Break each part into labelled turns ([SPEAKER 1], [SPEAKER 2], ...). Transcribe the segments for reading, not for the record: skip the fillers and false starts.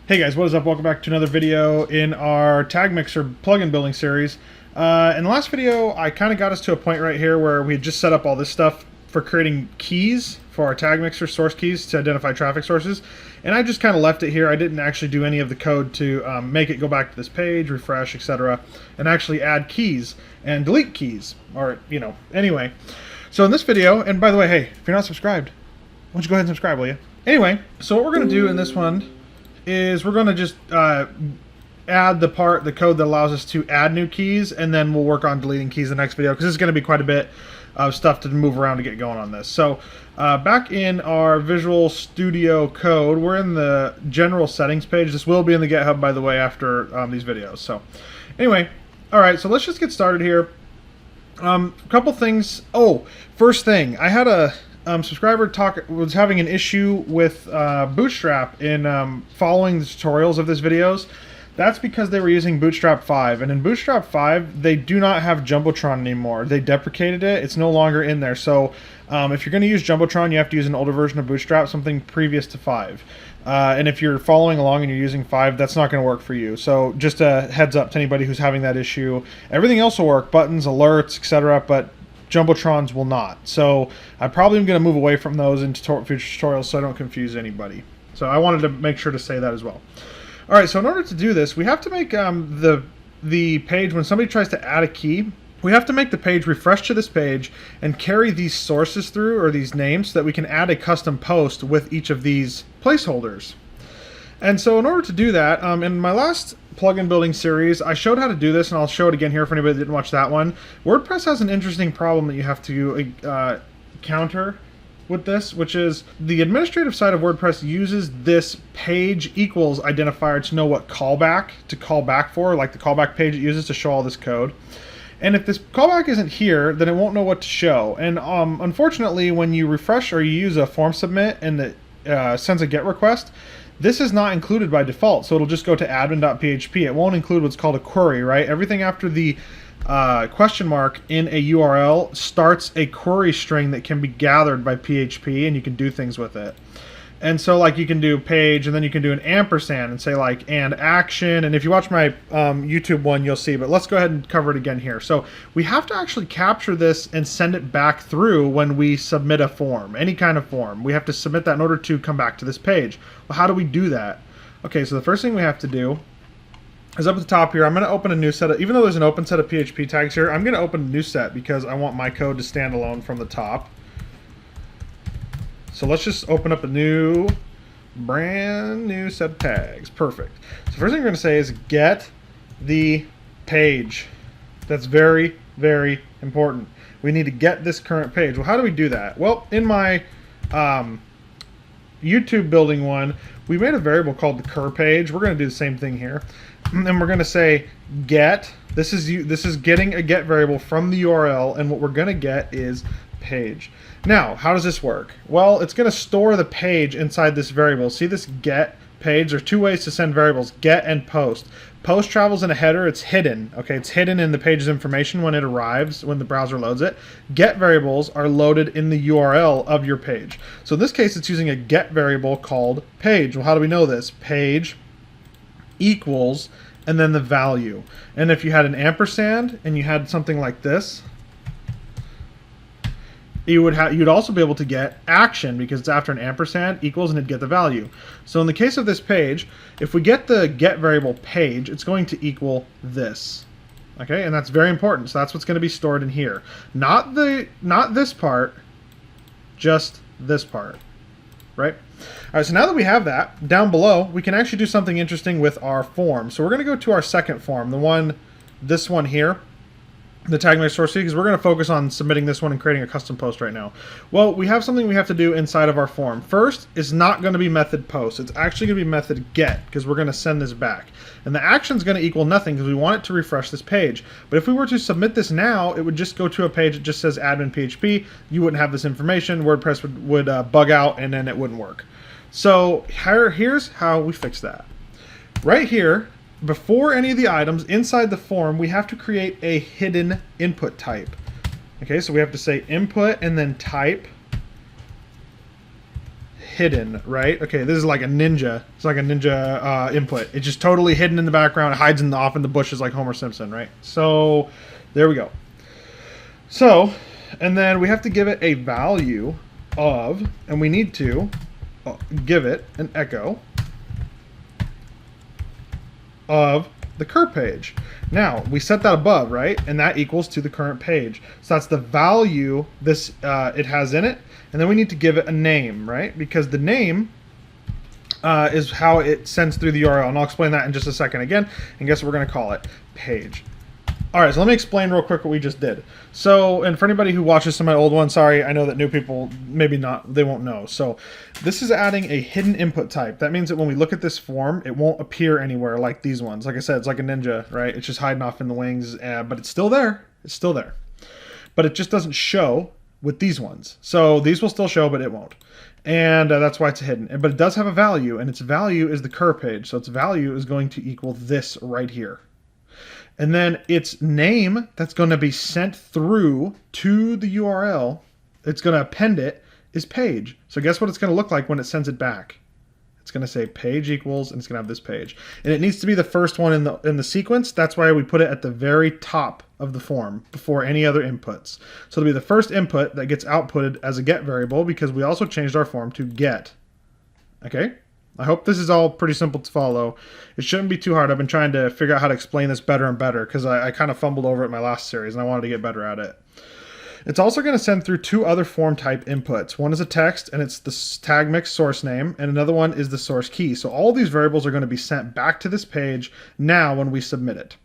[SPEAKER 1] Hey guys, what is up? Welcome back to another video in our Tag Mixer plugin building series. In the last video, I kind of got us to a point right here where we had just set up all this stuff for creating keys for our Tag Mixer source keys to identify traffic sources. And I just kind of left it here. I didn't actually do any of the code to make it go back to this page, refresh, etc. and actually add keys and delete keys, or, anyway. So in this video, and by the way, hey, if you're not subscribed, why don't you go ahead and subscribe, will you? Anyway, so what we're going to do in this one is we're going to just add the code that allows us to add new keys, and then we'll work on deleting keys in the next video, because this is going to be quite a bit of stuff to move around to get going on this. So back in our Visual Studio Code, we're in the general settings page. This will be in the GitHub, by the way, after these videos. So anyway, all right, so let's just get started here. A couple things. Oh, first thing, I had a subscriber was having an issue with Bootstrap in following the tutorials of these videos. That's because they were using Bootstrap 5, and in Bootstrap 5 they do not have Jumbotron anymore. They deprecated it. It's no longer in there. So if you're going to use Jumbotron, you have to use an older version of Bootstrap, something previous to 5. And if you're following along and you're using 5, that's not going to work for you. So just a heads up to anybody who's having that issue. Everything else will work, buttons, alerts, etc., but Jumbotrons will not. So I probably am going to move away from those in future tutorials so I don't confuse anybody. So I wanted to make sure to say that as well. All right, so in order to do this, we have to make the page, when somebody tries to add a key, we have to make the page refresh to this page and carry these sources through, or these names, so that we can add a custom post with each of these placeholders. And so in order to do that, in my last plugin building series, I showed how to do this, and I'll show it again here for anybody that didn't watch that one. WordPress has an interesting problem that you have to counter with this, which is the administrative side of WordPress uses this page equals identifier to know what callback to call back for, like the callback page it uses to show all this code. And if this callback isn't here, then it won't know what to show. And unfortunately, when you refresh or you use a form submit and it sends a GET request, this is not included by default, so it'll just go to admin.php. It won't include what's called a query, right? Everything after the question mark in a URL starts a query string that can be gathered by PHP, and you can do things with it. And so, like, you can do page, and then you can do an ampersand and say, like, and action. And if you watch my YouTube one, you'll see. But let's go ahead and cover it again here. So we have to actually capture this and send it back through when we submit a form, any kind of form. We have to submit that in order to come back to this page. Well, how do we do that? Okay, so the first thing we have to do is up at the top here, I'm going to open a new set of, even though there's an open set of PHP tags here, I'm going to open a new set because I want my code to stand alone from the top. So let's just open up a brand new set of tags. Perfect. So first thing we're going to say is get the page. That's very, very important. We need to get this current page. Well, how do we do that? Well, in my YouTube building one, we made a variable called the cur page. We're going to do the same thing here. And we're going to say get. This is getting a get variable from the URL, and what we're going to get is page. Now, how does this work? Well, it's going to store the page inside this variable. See this get page? There's two ways to send variables, get and post. Post travels in a header. It's hidden. Okay, it's hidden in the page's information when it arrives, when the browser loads it. Get variables are loaded in the URL of your page. So in this case, it's using a get variable called page. Well, how do we know this? Page equals, and then the value. And if you had an ampersand and you had something like this, you'd also be able to get action, because it's after an ampersand equals, and it'd get the value. So in the case of this page, if we get the get variable page, it's going to equal this. Okay, and that's very important. So that's what's going to be stored in here. Not this part, just this part. Right? All right, so now that we have that, down below, we can actually do something interesting with our form. So we're going to go to our second form, this one here, the tag mixer source, because we're going to focus on submitting this one and creating a custom post right now. Well, we have something we have to do inside of our form. First, it's not going to be method post. It's actually going to be method get, because we're going to send this back. And the action is going to equal nothing because we want it to refresh this page. But if we were to submit this now, it would just go to a page that just says admin PHP. You wouldn't have this information. WordPress would bug out, and then it wouldn't work. So here's how we fix that. Right here, before any of the items inside the form, we have to create a hidden input type. Okay, so we have to say input and then type hidden, right? Okay, this is like a ninja. It's like a ninja input. It's just totally hidden in the background. It hides off in the bushes like Homer Simpson, right? So there we go. So, and then we have to give it a value of, and we need to give it an echo of the current page. Now, we set that above, right? And that equals to the current page. So that's the value this it has in it. And then we need to give it a name, right? Because the name is how it sends through the URL. And I'll explain that in just a second again. And guess what we're going to call it? Page. All right, so let me explain real quick what we just did. So, and for anybody who watches some of my old ones, sorry, I know that new people, maybe not, they won't know. So this is adding a hidden input type. That means that when we look at this form, it won't appear anywhere like these ones. Like I said, it's like a ninja, right? It's just hiding off in the wings, but it's still there. It's still there. But it just doesn't show with these ones. So these will still show, but it won't. And that's why it's hidden. But it does have a value, and its value is the cur page. So its value is going to equal this right here. And then its name that's going to be sent through to the URL, it's going to append it, is page. So guess what it's going to look like when it sends it back? It's going to say page equals, and it's going to have this page. And it needs to be the first one in the sequence. That's why we put it at the very top of the form before any other inputs. So it'll be the first input that gets outputted as a get variable, because we also changed our form to get. Okay? I hope this is all pretty simple to follow. It shouldn't be too hard. I've been trying to figure out how to explain this better and better because I kind of fumbled over it in my last series and I wanted to get better at it. It's also going to send through two other form type inputs. One is a text, and it's the tag mix source name, and another one is the source key. So all these variables are going to be sent back to this page now when we submit it.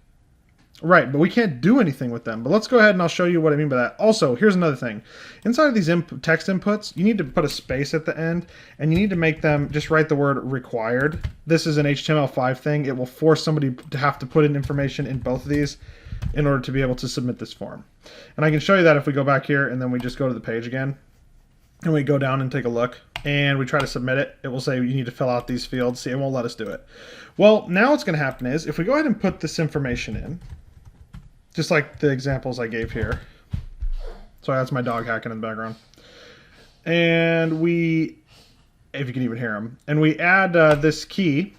[SPEAKER 1] Right, but we can't do anything with them. But let's go ahead and I'll show you what I mean by that. Also, here's another thing. Inside of these text inputs, you need to put a space at the end, and you need to make them, just write the word required. This is an HTML5 thing. It will force somebody to have to put in information in both of these in order to be able to submit this form. And I can show you that if we go back here and then we just go to the page again, and we go down and take a look, and we try to submit it, it will say you need to fill out these fields. See, it won't let us do it. Well, now what's going to happen is if we go ahead and put this information in, just like the examples I gave here. Sorry, that's my dog hacking in the background. And we, if you can even hear him, and we add this key.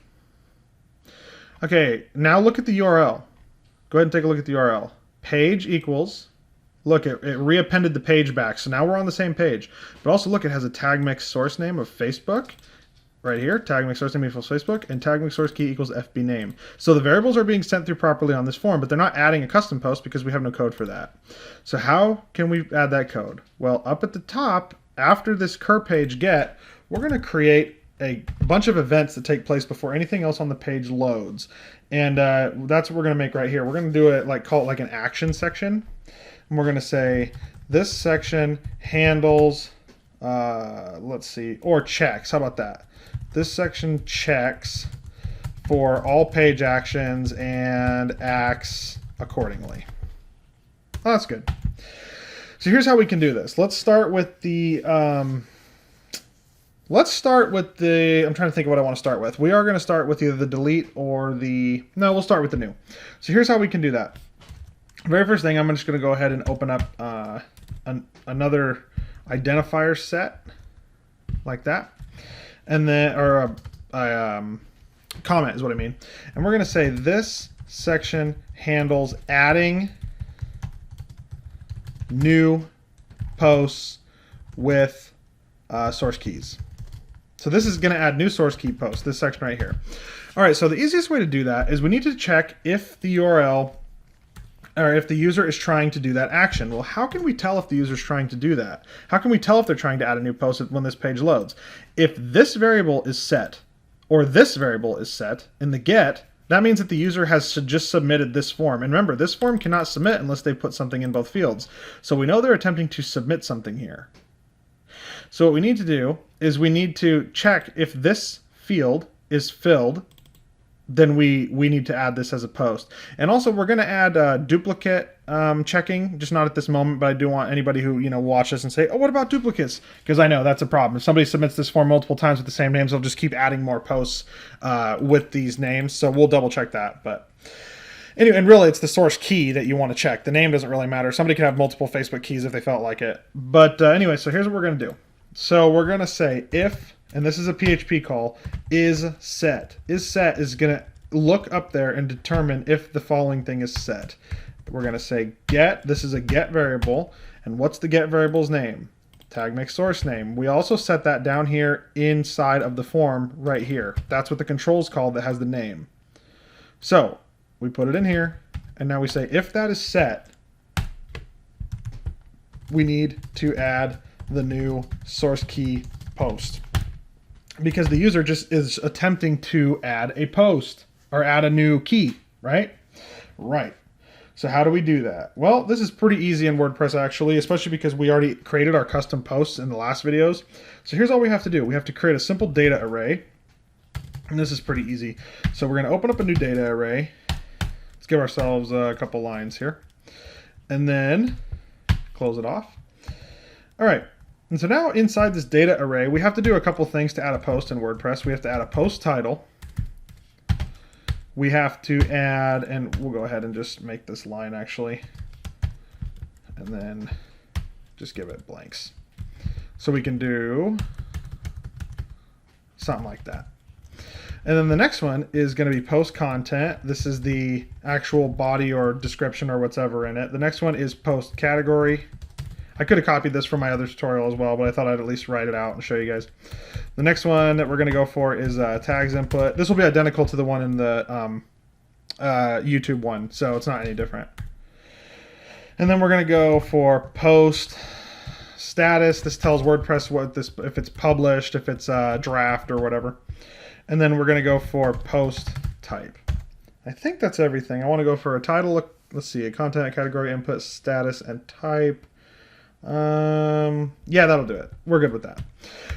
[SPEAKER 1] Okay, now look at the URL. Go ahead and take a look at the URL. Page equals, look, it reappended the page back. So now we're on the same page. But also look, it has a tag mix source name of Facebook. Right here, tag mix source name equals Facebook, and tag mix source key equals FB name. So the variables are being sent through properly on this form, but they're not adding a custom post because we have no code for that. So how can we add that code? Well, up at the top, after this cur page get, we're going to create a bunch of events that take place before anything else on the page loads. And that's what we're going to make right here. We're going to do it, like, call it like an action section. And we're going to say this section handles, let's see, or checks. How about that? This section checks for all page actions and acts accordingly. Oh, that's good. So here's how we can do this. Let's start with the, I'm trying to think of what I want to start with. We are going to start with either the delete or the, no, we'll start with the new. So here's how we can do that. Very first thing, I'm just going to go ahead and open up another identifier set like that. And then, or comment is what I mean. And we're going to say this section handles adding new posts with source keys. So this is going to add new source key posts, this section right here. All right, so the easiest way to do that is we need to check if the URL, or if the user is trying to do that action. Well, how can we tell if the user is trying to do that? How can we tell if they're trying to add a new post when this page loads? If this variable is set, or this variable is set in the get, that means that the user has just submitted this form. And remember, this form cannot submit unless they put something in both fields. So we know they're attempting to submit something here. So what we need to do is we need to check if this field is filled, then we need to add this as a post. And also we're going to add duplicate checking, just not at this moment, but I do want anybody who watch this and say, oh, what about duplicates? Because I know that's a problem. If somebody submits this form multiple times with the same names, they'll just keep adding more posts with these names. So we'll double check that. But anyway, and really it's the source key that you want to check. The name doesn't really matter. Somebody can have multiple Facebook keys if they felt like it. But anyway, so here's what we're going to do. So we're going to say if and this is a PHP call, is set. Is set is going to look up there and determine if the following thing is set. We're going to say get. This is a get variable. And what's the get variable's name? Tag mix source name. We also set that down here inside of the form right here. That's what the control is called that has the name. So we put it in here, and now we say if that is set, we need to add the new source key post, because the user just is attempting to add a post or add a new key, right? Right. So how do we do that? Well, this is pretty easy in WordPress actually, especially because we already created our custom posts in the last videos. So here's all we have to do. We have to create a simple data array, and this is pretty easy. So we're going to open up a new data array. Let's give ourselves a couple lines here, and then close it off. All right. And so now inside this data array, we have to do a couple things to add a post in WordPress. We have to add a post title. We have to add, and we'll go ahead and just make this line actually, and then just give it blanks. So we can do something like that. And then the next one is going to be post content. This is the actual body or description or whatever in it. The next one is post category. I could have copied this from my other tutorial as well, but I thought I'd at least write it out and show you guys. The next one that we're going to go for is tags input. This will be identical to the one in the YouTube one, so it's not any different. And then we're going to go for post status. This tells WordPress what this, if it's published, if it's a draft or whatever. And then we're going to go for post type. I think that's everything. I want to go for a title. Let's see, a content category, input, status, and type. Yeah, that'll do it. We're good with that.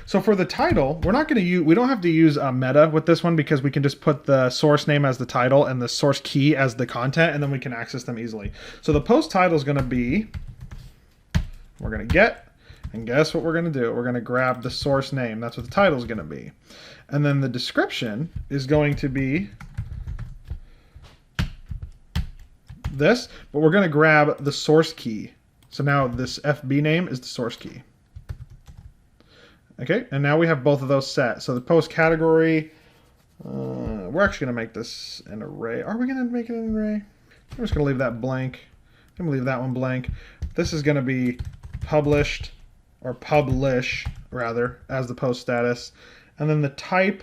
[SPEAKER 1] So for the title, we're not going to use, we don't have to use a meta with this one, because we can just put the source name as the title and the source key as the content, and then we can access them easily. So the post title is going to be, we're going to get, and guess what we're going to do? We're going to grab the source name. That's what the title is going to be. And then the description is going to be this, but we're going to grab the source key. So now this FB name is the source key. Okay, and now we have both of those set. So the post category, we're actually going to make this an array. Are we going to make it an array? I'm just going to leave that blank. I'm going to leave that one blank. This is going to be published, or publish rather, as the post status. And then the type,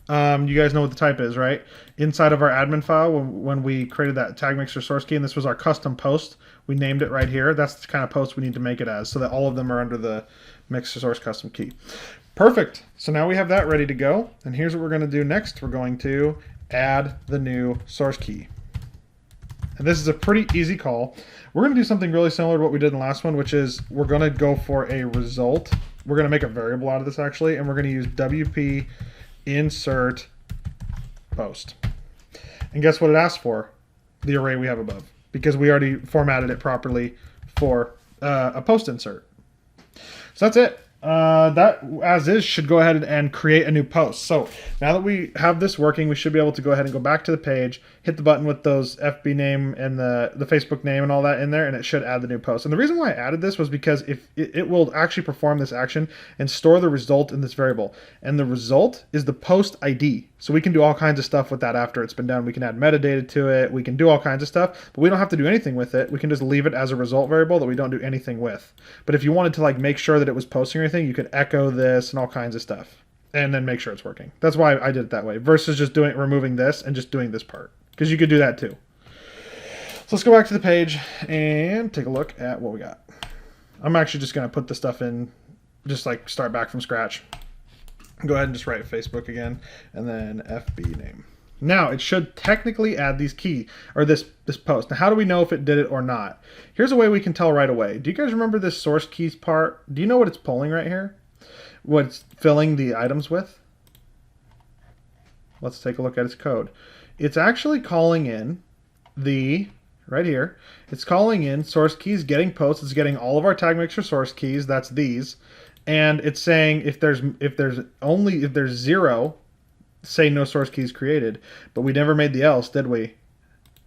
[SPEAKER 1] you guys know what the type is, right? Inside of our admin file, when we created that tag mixer source key, and this was our custom post, we named it right here. That's the kind of post we need to make it as, so that all of them are under the mixer source custom key. Perfect. So now we have that ready to go. And here's what we're going to do next. We're going to add the new source key. And this is a pretty easy call. We're going to do something really similar to what we did in the last one, which is we're going to go for a result. We're going to make a variable out of this actually, and we're going to use WP insert post. And guess what it asks for? The array we have above, because we already formatted it properly for a post insert. So that's it. That, as is, should go ahead and create a new post. So now that we have this working, we should be able to go ahead and go back to the page, hit the button with those FB name and the Facebook name and all that in there, and it should add the new post. And the reason why I added this was because if it will actually perform this action and store the result in this variable. And the result is the post ID. So we can do all kinds of stuff with that after it's been done. We can add metadata to it. We can do all kinds of stuff, but we don't have to do anything with it. We can just leave it as a result variable that we don't do anything with. But if you wanted to like make sure that it was posting or anything, you could echo this and all kinds of stuff and then make sure it's working. That's why I did it that way versus just removing this and just doing this part, because you could do that too. So let's go back to the page and take a look at what we got. I'm actually just going to put the stuff in, just like start back from scratch. Go ahead and just write Facebook again, and then FB name. Now it should technically add these key, or this post. Now how do we know if it did it or not? Here's a way we can tell right away. Do you guys remember this source keys part? Do you know what it's pulling right here? What it's filling the items with? Let's take a look at its code. It's actually calling in the, right here, it's calling in source keys, getting posts. It's getting all of our tag mixer source keys. That's these. And it's saying if there's zero, say no source keys created, but we never made the else, did we?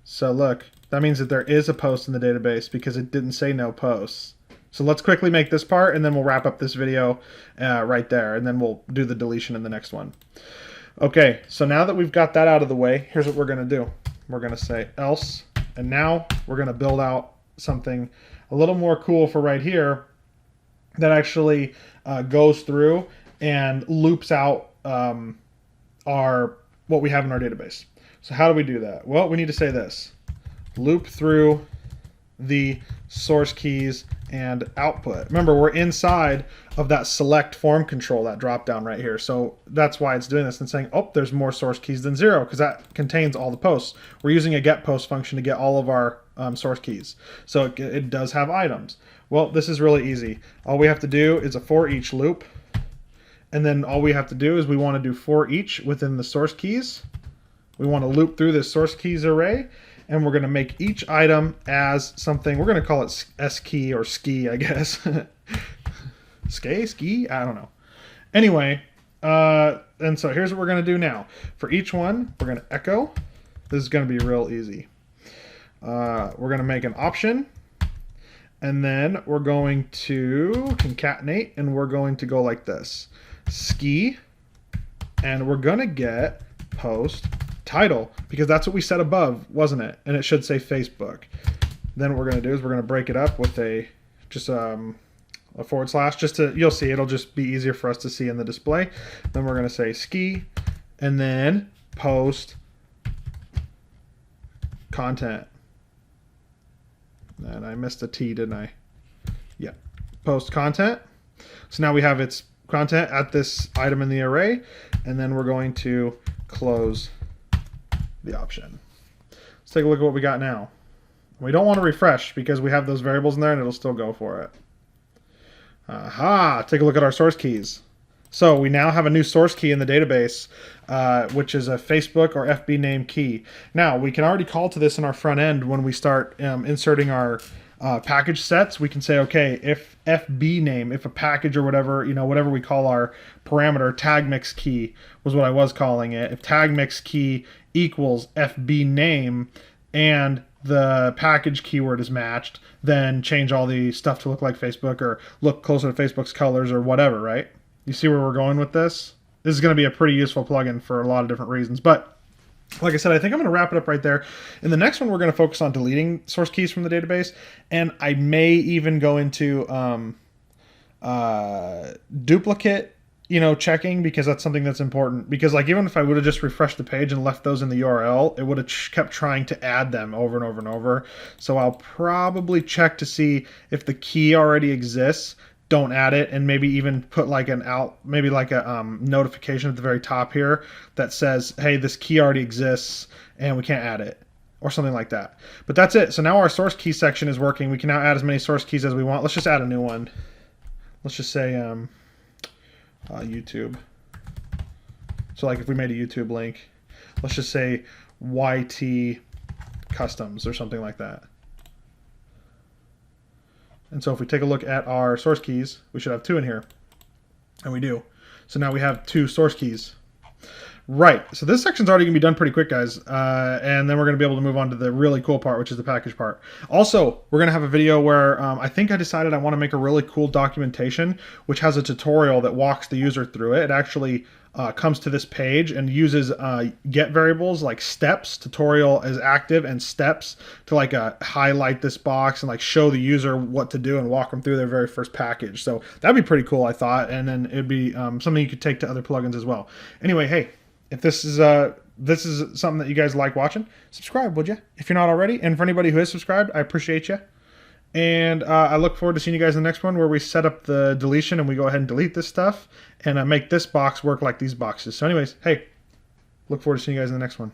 [SPEAKER 1] So look, that means that there is a post in the database because it didn't say no posts. So let's quickly make this part, and then we'll wrap up this video right there, and then we'll do the deletion in the next one. Okay, so now that we've got that out of the way, here's what we're going to do. We're going to say else, and now we're going to build out something a little more cool for right here that actually goes through and loops out what we have in our database. So how do we do that? Well, we need to say this: loop through the source keys and output. Remember, we're inside of that select form control, that drop down right here. So that's why it's doing this and saying, oh, there's more source keys than 0, because that contains all the posts. We're using a get post function to get all of our source keys. So it does have items. Well, this is really easy. All we have to do is a for each loop. And then all we have to do is we want to do for each within the source keys. We want to loop through this source keys array, and we're going to make each item as something. We're going to call it S-key or ski, I guess. Ski? I don't know. Anyway, and so here's what we're going to do now. For each one, we're going to echo. This is going to be real easy. We're going to make an option, and then we're going to concatenate, and we're going to go like this. Ski, and we're going to get post title, because that's what we said above, wasn't it? And it should say Facebook. Then what we're going to do is we're going to break it up with a forward slash, just to, you'll see, it'll just be easier for us to see in the display. Then we're going to say ski, and then post content. And I missed a T, didn't I? Yeah, post content. So now we have its content at this item in the array, and then we're going to close the option. Let's take a look at what we got now. We don't want to refresh because we have those variables in there and it'll still go for it. Aha! Take a look at our source keys. So we now have a new source key in the database, which is a Facebook or FB name key. Now we can already call to this in our front end when we start inserting our package sets. We can say, okay, if FB name, if a package or whatever, whatever we call our parameter, tag mix key was what I was calling it. If tag mix key equals FB name and the package keyword is matched, then change all the stuff to look like Facebook or look closer to Facebook's colors or whatever, right? You see where we're going with this? This is going to be a pretty useful plugin for a lot of different reasons, but like I said, I think I'm going to wrap it up right there. In the next one, we're going to focus on deleting source keys from the database, and I may even go into duplicate, checking, because that's something that's important. Because like even if I would have just refreshed the page and left those in the URL, it would have kept trying to add them over and over and over. So I'll probably check to see if the key already exists. Don't add it, and maybe even put like a notification at the very top here that says, hey, this key already exists and we can't add it, or something like that. But that's it. So now our source key section is working. We can now add as many source keys as we want. Let's just add a new one. Let's just say YouTube. So like if we made a YouTube link, let's just say YT customs or something like that. And so if we take a look at our source keys, we should have 2 in here. And we do. So now we have 2 source keys. Right. So this section's already going to be done pretty quick, guys. And then we're going to be able to move on to the really cool part, which is the package part. Also, we're going to have a video where I think I decided I want to make a really cool documentation, which has a tutorial that walks the user through it. It actually comes to this page and uses get variables like steps, tutorial is active, and steps to like highlight this box and like show the user what to do and walk them through their very first package. So that'd be pretty cool, I thought, and then it'd be something you could take to other plugins as well. Anyway, hey, if this is something that you guys like watching, subscribe, would you? If you're not already. And for anybody who is subscribed, I appreciate you. And I look forward to seeing you guys in the next one, where we set up the deletion and we go ahead and delete this stuff and make this box work like these boxes. So anyways, hey, look forward to seeing you guys in the next one.